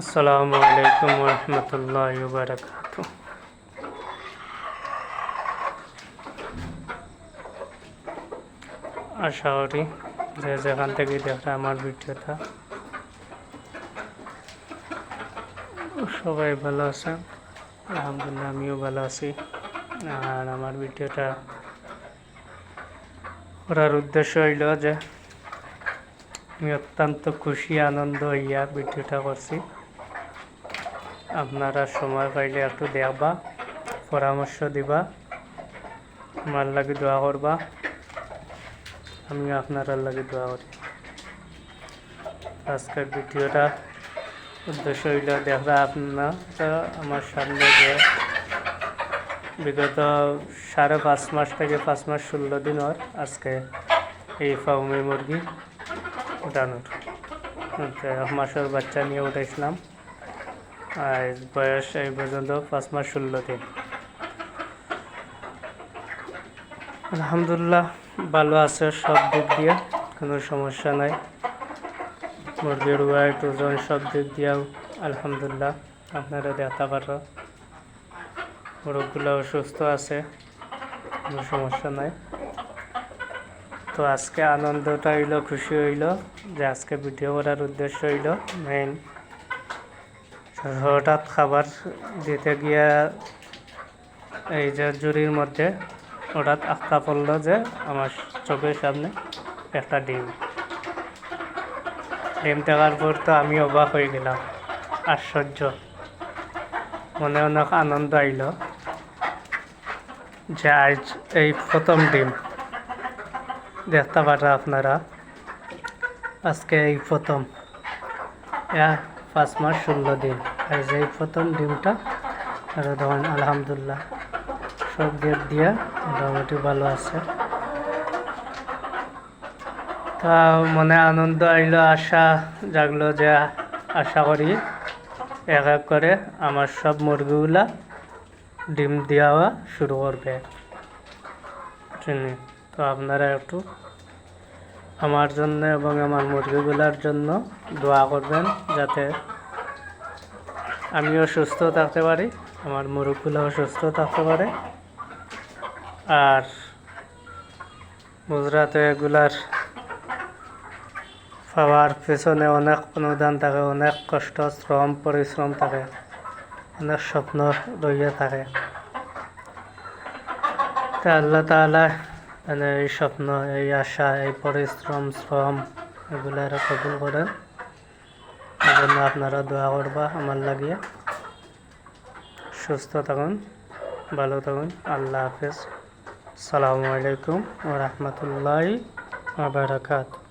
আসসালামু আলাইকুম রহমতুল্লাহি ওয়া বারাকাতুহু। আশা করি যে যেখান থেকে দেখে আমার ভিডিওটা সবাই ভালো আছেন। আলহামদুলিল্লাহ আমিও ভালো আছি। আর আমার ভিডিওটা করার উদ্দেশ্য হইল যে আমি অত্যন্ত খুশি আনন্দ হইয়া ভিডিওটা করছি। আপনারা সময় পাইলে একটু দেখবা, পরামর্শ দিবা, আমার লাগে দোয়া করবা, আমিও আপনার লাগে দোয়া করি। আজকের ভিডিওটা উদ্দেশ্য হইল দেখরা আপনারা আমার সামনে যে বিগত 5.5 মাস থেকে 5 মাস 16 দিন ওর আজকে এই ফার্মে মুরগি উঠানোর 1 মাসের বাচ্চা নিয়ে উঠেছিলাম। আর বয়স এই পর্যন্ত 5 মাস 16 দিন। আলহামদুলিল্লাহ ভালো আছে, সব দিক দিয়ে কোনো সমস্যা নাই। মুরগির ওয়েট ওজন সব দিক দিয়েও আলহামদুলিল্লাহ আপনারা দেখতে পারো মুরগগুলোও সুস্থ আছে, কোনো সমস্যা নাই। তো আজকে আনন্দটা হইল, খুশি হইল যে আজকে ভিডিও করার উদ্দেশ্য হইল মেইন হঠাৎ খাবার দিতে গিয়া এই যে জুড়ির মধ্যে হঠাৎ আস্থা পড়লো যে আমার চোখের সামনে একটা ডিম দেখার পর তো আমি অবাক হয়ে গেলাম, আশ্চর্য, মনে অনেক আনন্দ আইল যে আজ এই প্রথম ডিম দেখতে পারা আপনারা। আজকে এই প্রথম 5 মাস 16 দিন আজ এই প্রথম ডিমটা। আর তখন আলহামদুলিল্লাহ সব দিক দিয়ে মোটামুটি ভালো আছে। তা মনে আনন্দ আইল, আশা জাগলো যে আশা করি এক এক করে আমার সব মুরগিগুলা ডিম দেওয়া শুরু করবে। তো আপনারা একটু আমার জন্য এবং আমার মুরগিগুলার জন্য দোয়া করবেন যাতে আমিও সুস্থ থাকতে পারি, আমার মুরগিগুলোও সুস্থ থাকতে পারে। আর গুজরাটে এগুলার পাওয়ার পেছনে অনেক অনুদান থাকে, অনেক কষ্ট, শ্রম, পরিশ্রম থাকে, অনেক স্বপ্ন রইয়া থাকে। তা আল্লাহ তাআলা মানে এই স্বপ্ন, এই আশা, এই পরিশ্রম, শ্রম এগুলার কবুল করেন। এই জন্য আপনারা দোয়া করবা আমার লাগিয়ে। সুস্থ থাকুন, ভালো থাকুন। আল্লাহ হাফেজ। আসসালামু আলাইকুম ওয়া রাহমাতুল্লাহি ওয়া বারাকাতুহু।